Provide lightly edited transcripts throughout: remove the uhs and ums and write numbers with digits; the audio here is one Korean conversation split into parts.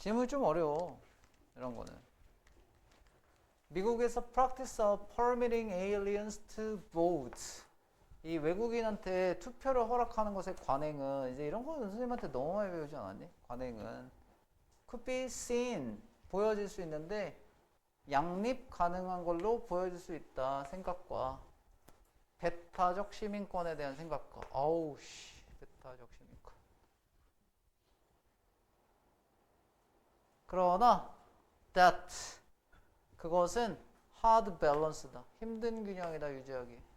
질문이 좀 어려워. 이런 거는. 미국에서 practice of permitting aliens to vote. 이 외국인한테 투표를 허락하는 것의 관행은 이제 이런 거는 선생님한테 너무 많이 배우지 않았니? 관행은 could be seen 보여질 수 있는데 양립 가능한 걸로 보여질 수 있다 생각과 배타적 시민권에 대한 생각과 아우 씨 배타적 시민권 그러나 that 그것은 hard balance다 힘든 균형이다 유지하기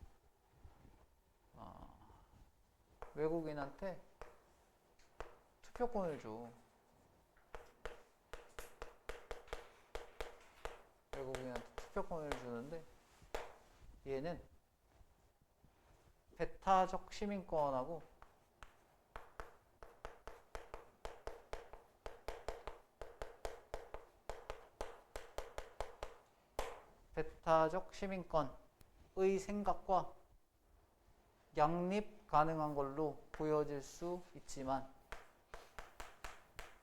외국인한테 투표권을 줘 외국인한테 투표권을 주는데 얘는 배타적 시민권하고 배타적 시민권의 생각과 양립 가능한 걸로 보여질 수 있지만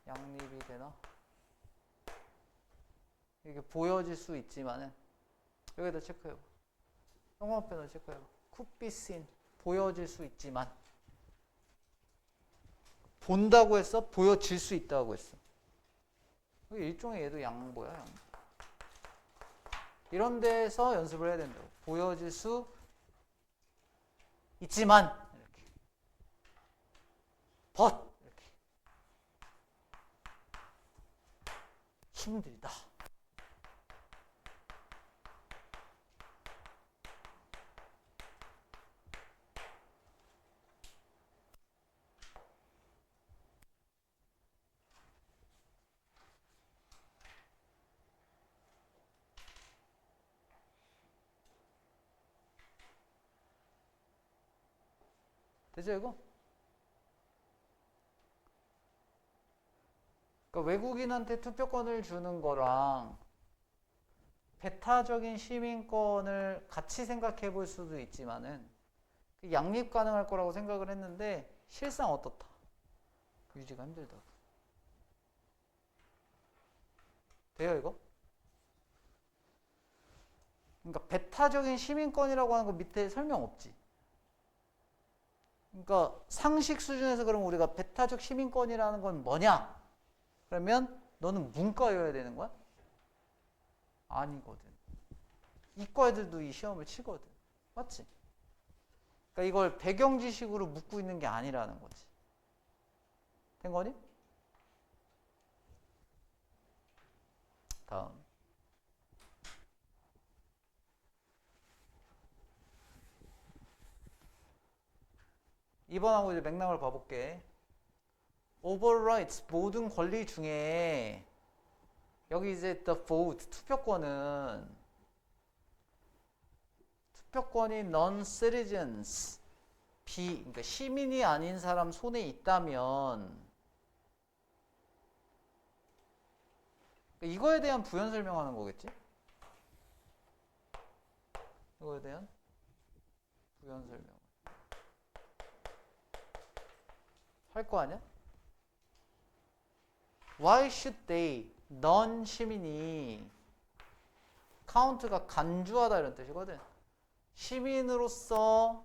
양립이 되나? 이게 보여질 수 있지만은 여기다 체크해봐. 영어편을 체크해봐. could be seen 보여질 수 있지만 본다고 했어? 보여질 수 있다고 했어. 일종의 얘도 양보야. 양보. 이런 데서 연습을 해야 된다고. 보여질 수 있지만 이렇게 but 이렇게 힘들다. 되죠 이거? 그러니까 외국인한테 투표권을 주는 거랑 배타적인 시민권을 같이 생각해 볼 수도 있지만은 양립 가능할 거라고 생각을 했는데 실상 어떻다? 유지가 힘들다. 돼요 이거? 그러니까 배타적인 시민권이라고 하는 거 밑에 설명 없지. 그러니까 상식 수준에서 그러면 우리가 배타적 시민권이라는 건 뭐냐? 그러면 너는 문과여야 되는 거야? 아니거든. 이과 애들도 이 시험을 치거든. 맞지? 그러니까 이걸 배경 지식으로 묻고 있는 게 아니라는 거지. 된 거니? 다음. 2번하고 이제 맥락을 봐볼게. overrights 모든 권리 중에 여기 이제 the vote 투표권은 투표권이 non-citizens 그러니까 시민이 아닌 사람 손에 있다면 이거에 대한 부연 설명하는 거겠지? 이거에 대한 부연 설명 할 거 아니야? Why should they? 넌 시민이 카운트가 간주하다 이런 뜻이거든. 시민으로서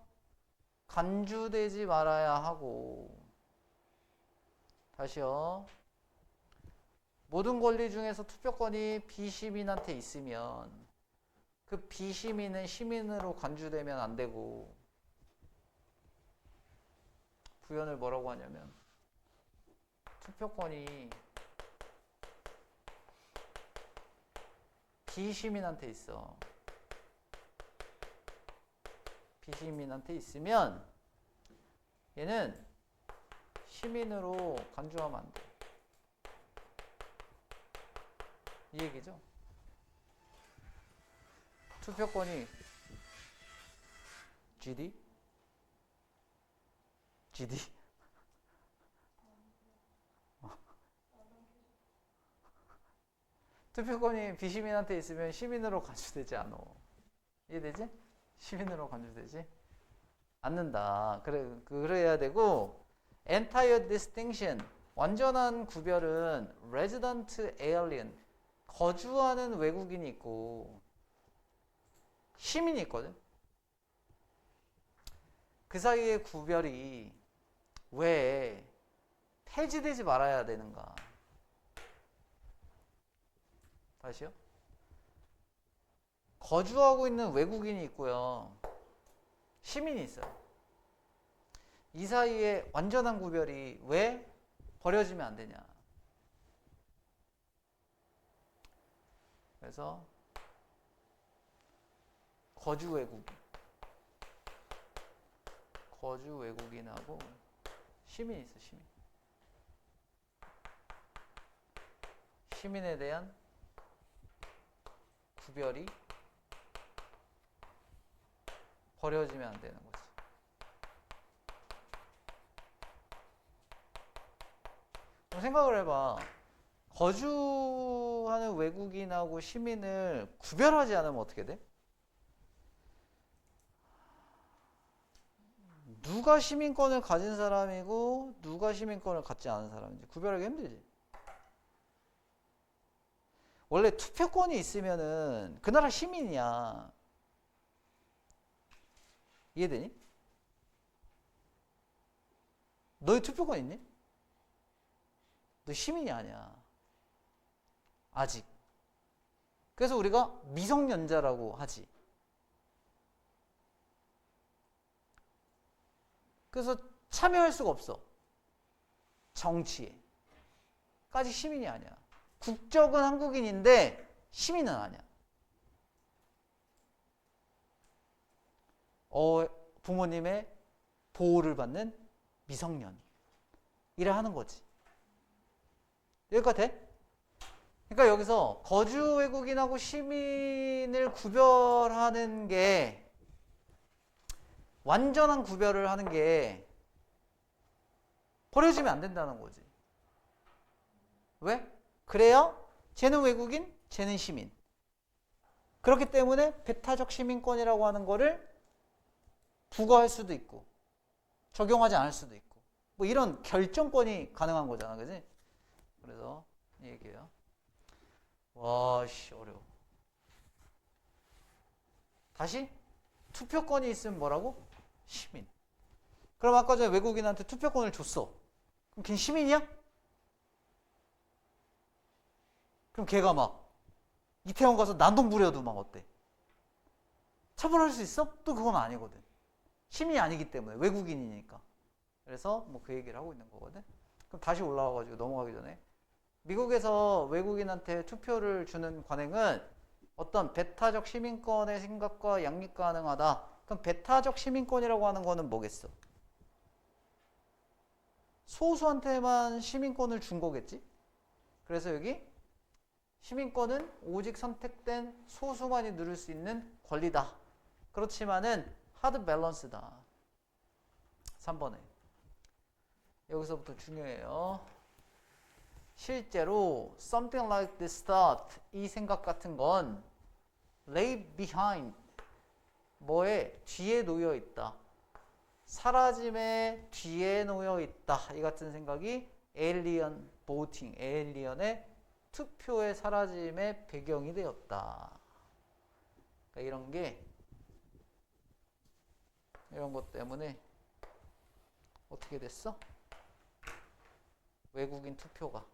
간주되지 말아야 하고 다시요. 모든 권리 중에서 투표권이 비시민한테 있으면 그 비시민은 시민으로 간주되면 안 되고 부연을 뭐라고 하냐면 투표권이 비시민한테 있어. 비시민한테 있으면 얘는 시민으로 간주하면 안 돼. 이 얘기죠. 투표권이 GD? 투표권이 비시민한테 있으면 시민으로 간주되지 않아. 이해되지? 시민으로 간주되지 않는다. 그래야 되고 entire distinction 완전한 구별은 resident alien, 거주하는 외국인이 있고 시민이 있거든. 그 사이의 구별이 왜 폐지되지 말아야 되는가? 다시요. 거주하고 있는 외국인이 있고요. 시민이 있어요. 이 사이에 완전한 구별이 왜 버려지면 안 되냐? 그래서 거주 외국인하고 시민이 있어. 시민에 대한 구별이 버려지면 안 되는 거지. 그럼 생각을 해봐. 거주하는 외국인하고 시민을 구별하지 않으면 어떻게 돼? 누가 시민권을 가진 사람이고 누가 시민권을 갖지 않은 사람인지 구별하기 힘들지. 원래 투표권이 있으면은 그 나라 시민이야. 이해되니? 너희 투표권 있니? 너 시민이 아니야. 아직. 그래서 우리가 미성년자라고 하지. 그래서 참여할 수가 없어. 정치에. 까지 시민이 아니야. 국적은 한국인인데 시민은 아니야. 부모님의 보호를 받는 미성년. 이래 하는 거지. 여기까지 돼? 그러니까 여기서 거주 외국인하고 시민을 구별하는 게 완전한 구별을 하는 게 버려지면 안 된다는 거지. 왜? 그래야 쟤는 외국인, 쟤는 시민. 그렇기 때문에 배타적 시민권이라고 하는 거를 부과할 수도 있고 적용하지 않을 수도 있고 뭐 이런 결정권이 가능한 거잖아. 그지? 그래서 이 얘기예요. 와씨 어려워. 다시 투표권이 있으면 뭐라고? 시민. 그럼 아까 전에 외국인한테 투표권을 줬어. 그럼 걔는 시민이야? 그럼 걔가 막 이태원 가서 난동 부려도 막 어때? 처벌할 수 있어? 또 그건 아니거든. 시민이 아니기 때문에 외국인이니까. 그래서 뭐 그 얘기를 하고 있는 거거든. 그럼 다시 올라와가지고 넘어가기 전에 미국에서 외국인한테 투표를 주는 관행은 어떤 배타적 시민권의 생각과 양립 가능하다. 그럼 배타적 시민권이라고 하는 거는 뭐겠어? 소수한테만 시민권을 준 거겠지? 그래서 여기 시민권은 오직 선택된 소수만이 누릴 수 있는 권리다. 그렇지만은 하드 밸런스다. 3번에. 여기서부터 중요해요. 실제로 something like this thought, 이 생각 같은 건 lay behind, 뭐에 뒤에 놓여 있다. 사라짐의 뒤에 놓여 있다. 이 같은 생각이 alien voting, 에일리언의 투표의 사라짐의 배경이 되었다. 그러니까 이런 것 때문에 어떻게 됐어? 외국인 투표가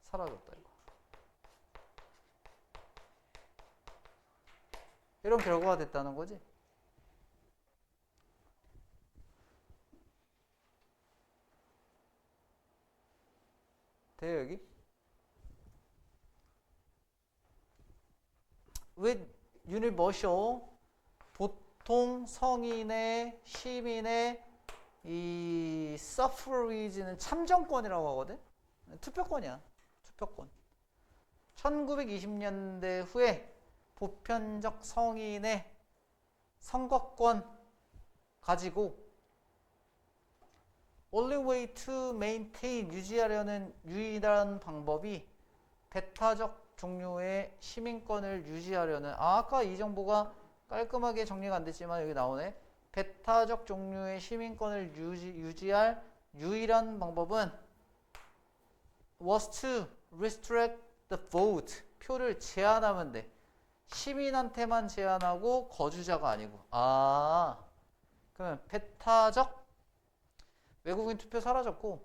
사라졌다 이거. 이런 결과가 됐다는 거지. 돼요 여기? with universal, 보통 성인의 시민의 이 suffrage는 참정권이라고 하거든. 투표권이야. 투표권. 1920년대 후에 보편적 성인의 선거권 가지고 only way to maintain, 유지하려는 유일한 방법이 배타적 종류의 시민권을 유지하려는, 아까 이 정보가 깔끔하게 정리가 안 됐지만 여기 나오네. 배타적 종류의 시민권을 유지할 유일한 방법은 was to restrict the vote. 표를 제한하면 돼. 시민한테만 제한하고 거주자가 아니고. 아, 그러면 배타적 외국인 투표 사라졌고,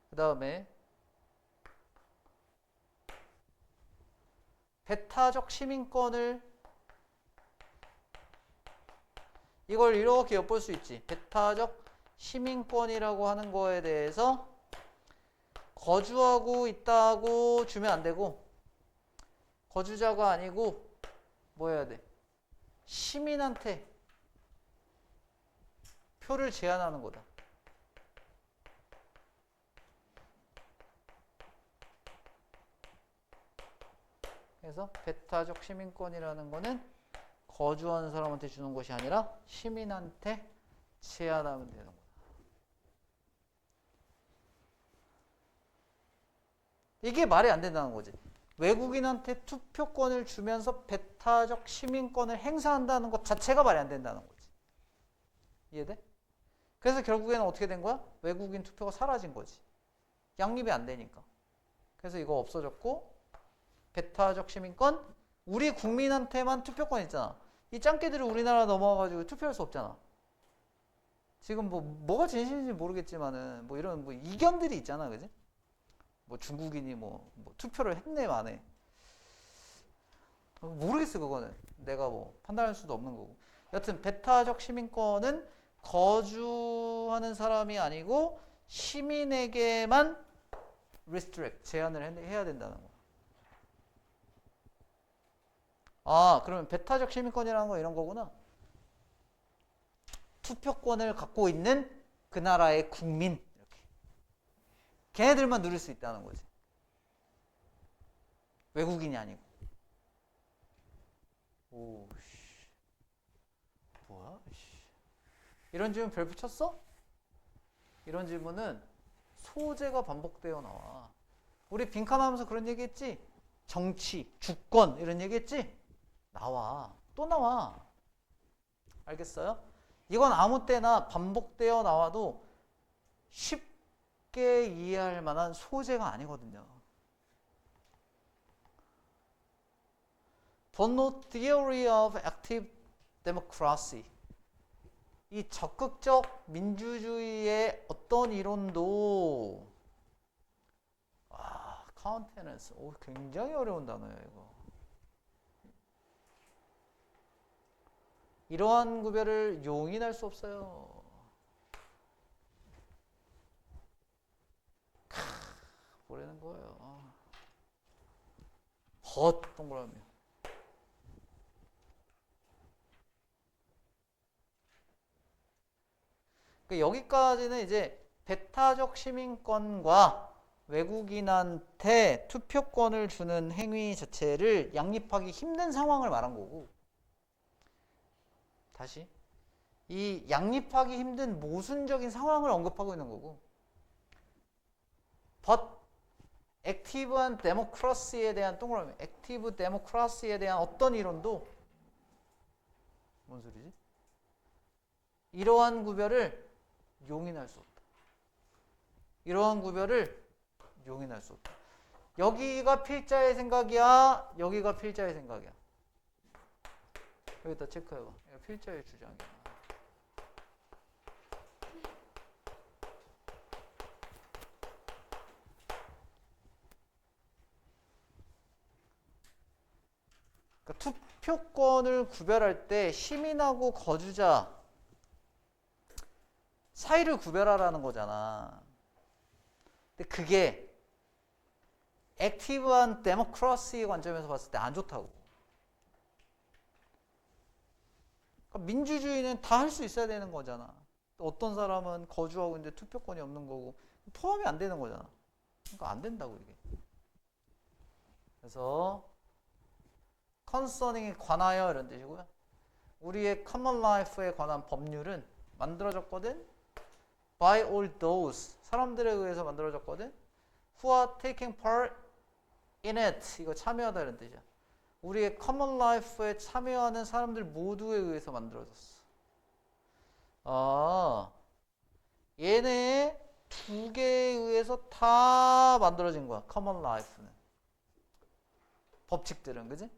그 다음에 배타적 시민권을 이걸 이렇게 엿볼 수 있지. 배타적 시민권이라고 하는 거에 대해서 거주하고 있다고 주면 안 되고, 거주자가 아니고 뭐 해야 돼? 시민한테 표를 제한하는 거다. 그래서 배타적 시민권이라는 거는 거주하는 사람한테 주는 것이 아니라 시민한테 제한하면 되는 거다. 이게 말이 안 된다는 거지. 외국인한테 투표권을 주면서 배타적 시민권을 행사한다는 것 자체가 말이 안 된다는 거지. 이해돼? 그래서 결국에는 어떻게 된 거야? 외국인 투표가 사라진 거지. 양립이 안 되니까. 그래서 이거 없어졌고, 배타적 시민권, 우리 국민한테만 투표권 있잖아. 이 짱깨들이 우리나라 넘어와가지고 투표할 수 없잖아. 지금 뭐가 진실인지 모르겠지만은 뭐 이런 뭐 이견들이 있잖아, 그지? 뭐 중국인이 뭐 투표를 했네 마네. 모르겠어 그거는. 내가 뭐 판단할 수도 없는 거고. 여튼 배타적 시민권은 거주하는 사람이 아니고 시민에게만 restrict, 제한을 해야 된다는 거야. 아, 그러면 배타적 시민권이라는 거 이런 거구나. 투표권을 갖고 있는 그 나라의 국민, 이렇게. 걔네들만 누릴 수 있다는 거지. 외국인이 아니고. 오, 씨. 뭐야? 씨. 이런 질문 별 붙였어? 이런 질문은 소재가 반복되어 나와. 우리 빈칸 하면서 그런 얘기 했지? 정치, 주권, 이런 얘기 했지? 나와. 또 나와. 알겠어요? 이건 아무 때나 반복되어 나와도 쉽게 이해할 만한 소재가 아니거든요. But no theory of active democracy. 이 적극적 민주주의의 어떤 이론도 countenance. 오, 굉장히 어려운 단어예요, 이거. 이러한 구별을 용인할 수 없어요. 뭐라는 거예요. 동그라미. 여기까지는 이제 배타적 시민권과 외국인한테 투표권을 주는 행위 자체를 양립하기 힘든 상황을 말한 거고, 다시 이 양립하기 힘든 모순적인 상황을 언급하고 있는 거고, but 액티브한 데모크라시에 대한 동그라미, 액티브 데모크라시에 대한 어떤 이론도 뭔 소리지? 이러한 구별을 용인할 수 없다. 이러한 구별을 용인할 수 없다. 여기가 필자의 생각이야, 여기가 필자의 생각이야. 여기다 체크해봐. 이거 필자의 주장이야. 그러니까 투표권을 구별할 때 시민하고 거주자 사이를 구별하라는 거잖아. 근데 그게 액티브한 데모크라시의 관점에서 봤을 때 안 좋다고. 그러니까 민주주의는 다 할 수 있어야 되는 거잖아. 어떤 사람은 거주하고 있는데 투표권이 없는 거고 포함이 안 되는 거잖아. 그러니까 안 된다고 이게. 그래서 concerning에 관하여 이런 뜻이고요. 우리의 common life에 관한 법률은 만들어졌거든. by all those 사람들에 의해서 만들어졌거든. who are taking part in it 이거 참여하다 이런 뜻이야. 우리의 common life에 참여하는 사람들 모두에 의해서 만들어졌어. 아, 얘네 두 개에 의해서 다 만들어진 거야. common life는. 법칙들은, 그지?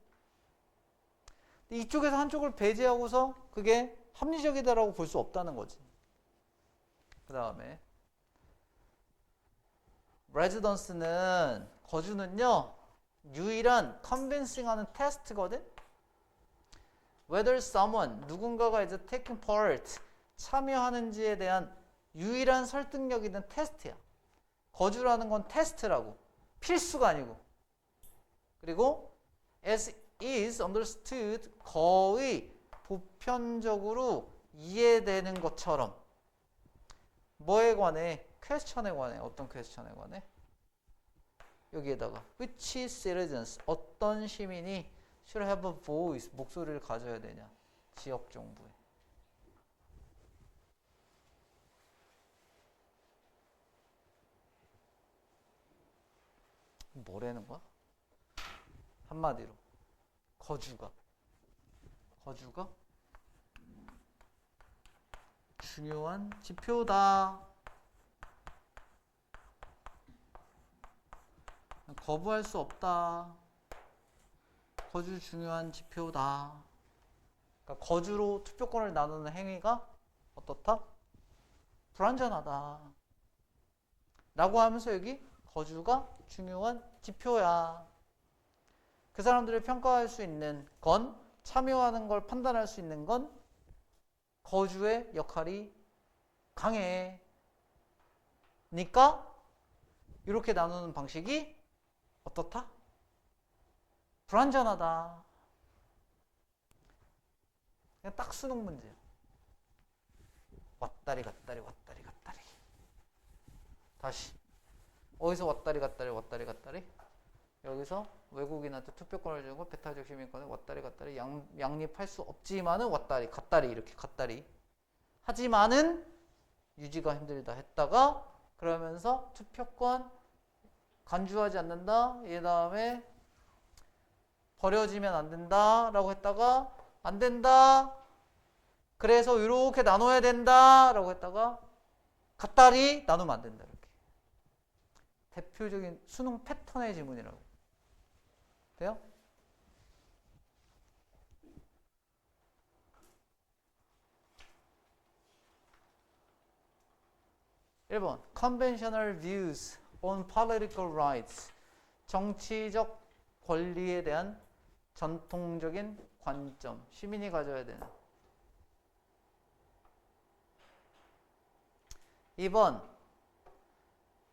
근데 이쪽에서 한쪽을 배제하고서 그게 합리적이다라고 볼 수 없다는 거지. 그 다음에 residence는 거주는요 유일한 convincing하는 테스트거든. whether someone 누군가가 이제 taking part 참여하는지에 대한 유일한 설득력 있는 테스트야. 거주라는 건 테스트라고. 필수가 아니고. 그리고 as is understood 거의 보편적으로 이해되는 것처럼 뭐에 관해? 퀘스천에 관해. 어떤 퀘스천에 관해? 여기에다가 which citizens 어떤 시민이 should have a voice 목소리를 가져야 되냐? 지역 정부에. 뭐라는 거야? 한마디로 거주가 중요한 지표다. 거부할 수 없다. 거주 중요한 지표다. 그러니까 거주로 투표권을 나누는 행위가 어떻다? 불완전하다. 라고 하면서 여기 거주가 중요한 지표야. 그 사람들을 평가할 수 있는 건, 참여하는 걸 판단할 수 있는 건 거주의 역할이 강해. 니까 이렇게 나누는 방식이 어떻다? 불완전하다. 그냥 딱 수능 문제야. 왔다리 갔다리 왔다리 갔다리. 다시 어디서 왔다리 갔다리 왔다리 갔다리? 여기서 외국인한테 투표권을 주는 거 배타적 시민권에 왔다리 갔다리 양립할 수 없지만은 왔다리 갔다리 이렇게 갔다리 하지만은 유지가 힘들다 했다가 그러면서 투표권 간주하지 않는다. 이 다음에 버려지면 안 된다 라고 했다가 안 된다. 그래서 이렇게 나눠야 된다 라고 했다가 갔다리 나누면 안 된다. 이렇게 대표적인 수능 패턴의 지문이라고. 돼요? 1번 Conventional views on political rights 정치적 권리에 대한 전통적인 관점 시민이 가져야 되는 2번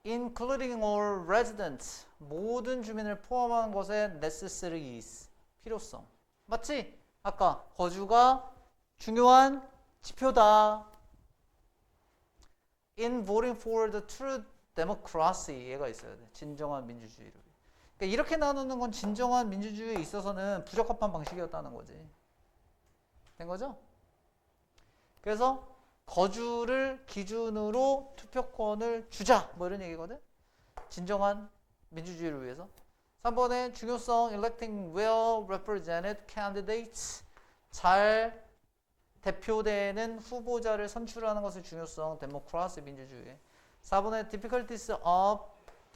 including all residents 모든 주민을 포함하는 것에 necessary is 필요성 맞지? 아까 거주가 중요한 지표다. In voting for the true democracy 얘가 있어야 돼. 진정한 민주주의를. 그러니까 이렇게 나누는 건 진정한 민주주의에 있어서는 부적합한 방식이었다는 거지. 된 거죠? 그래서 거주를 기준으로 투표권을 주자 뭐 이런 얘기거든. 진정한 민주주의를 위해서. 3번에 중요성 electing well represented candidates 잘 대표되는 후보자를 선출하는 것의 중요성 데모크라시 민주주의. 4번에 difficulties of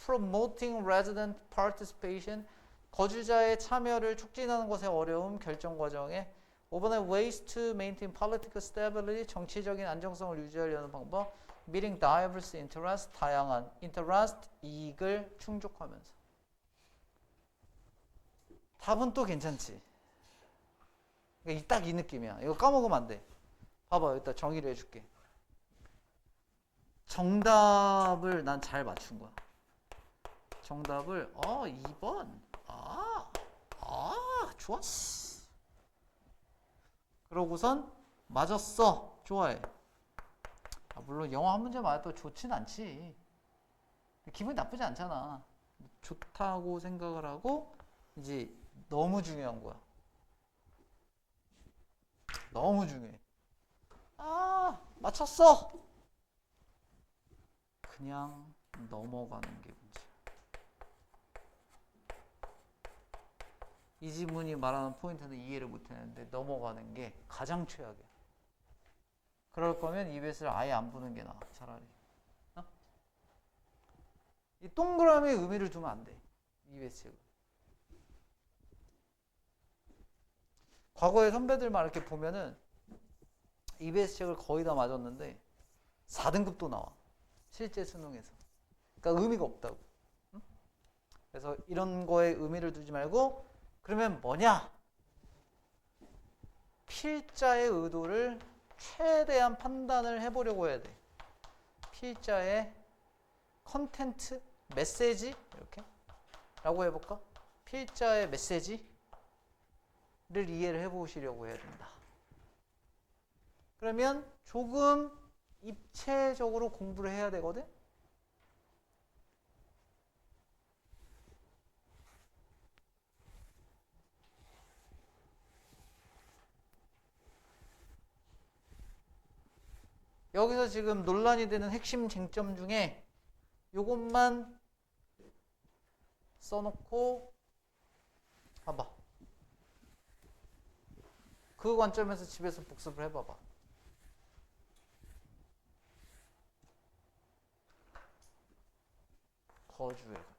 promoting resident participation 거주자의 참여를 촉진하는 것의 어려움 결정 과정에. 5번에 ways to maintain political stability 정치적인 안정성을 유지하려는 방법. meeting diverse interest 다양한 interest 이익을 충족하면서. 답은 또 괜찮지. 딱 이 느낌이야. 이거 까먹으면 안 돼. 봐봐, 여기다 정의를 해줄게. 정답을 난 잘 맞춘 거야. 정답을 2번. 좋았어. 그러고선 맞았어. 좋아해. 물론 영어 한 문제 맞아도 좋진 않지. 기분이 나쁘지 않잖아. 좋다고 생각을 하고 이제 너무 중요한 거야. 너무 중요해. 맞췄어. 그냥 넘어가는 게 문제야. 이 지문이 말하는 포인트는 이해를 못했는데 넘어가는 게 가장 최악이야. 그럴 거면 EBS를 아예 안 보는 게 나아, 차라리. 어? 이 동그라미에 의미를 두면 안 돼. EBS. 과거에 선배들만 이렇게 보면은 EBS 책을 거의 다 맞았는데 4등급도 나와. 실제 수능에서. 그러니까 의미가 없다고. 응? 그래서 이런 거에 의미를 두지 말고 그러면 뭐냐? 필자의 의도를 최대한 판단을 해보려고 해야 돼. 필자의 컨텐트, 메시지 이렇게 라고 해볼까? 필자의 메시지를 이해를 해보시려고 해야 된다. 그러면 조금 입체적으로 공부를 해야 되거든? 여기서 지금 논란이 되는 핵심 쟁점 중에 요것만 써놓고 봐봐. 그 관점에서 집에서 복습을 해봐봐. 거주의 가치.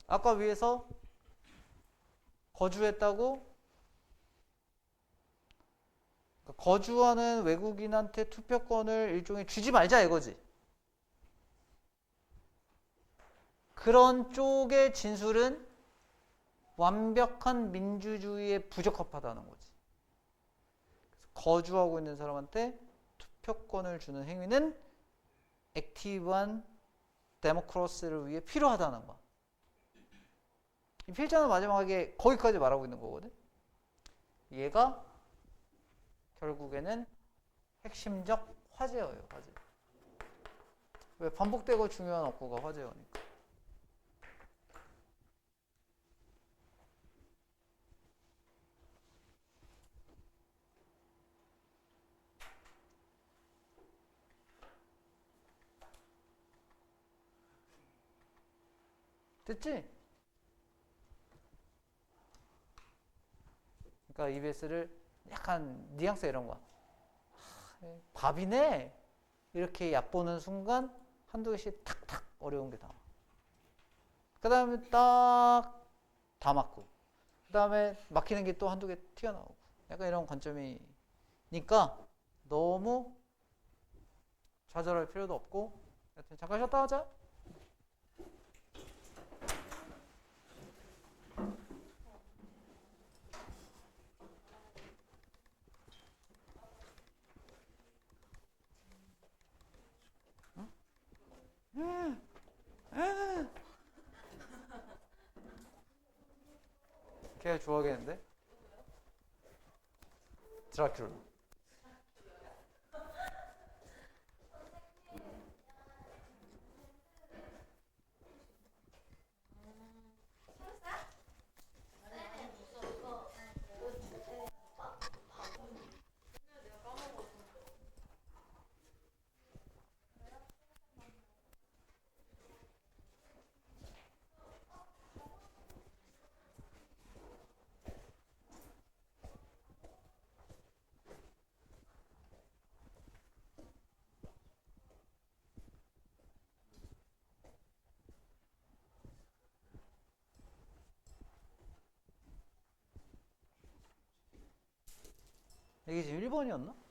아까 위에서 거주했다고 거주하는 외국인한테 투표권을 일종의 주지 말자 이거지. 그런 쪽의 진술은 완벽한 민주주의에 부적합하다는 거지. 거주하고 있는 사람한테 투표권을 주는 행위는 액티브한 데모크라시를 위해 필요하다는 거야. 이 필자는 마지막에 거기까지 말하고 있는 거거든. 얘가 결국에는 핵심적 화제어예요. 화제. 왜? 반복되고 중요한 어구가 화제어니까. 됐지? 그러니까 EBS를 약간 뉘앙스 이런 거. 밥이네? 이렇게 얕보는 순간 한두 개씩 탁탁 어려운 게 나와. 그 다음에 딱 다 맞고. 그 다음에 막히는 게 또 한두 개 튀어나오고. 약간 이런 관점이니까 너무 좌절할 필요도 없고. 여튼 잠깐 쉬었다 하자. 걔 좋아하겠는데? 드라큘라. 이게 지금 1번이었나?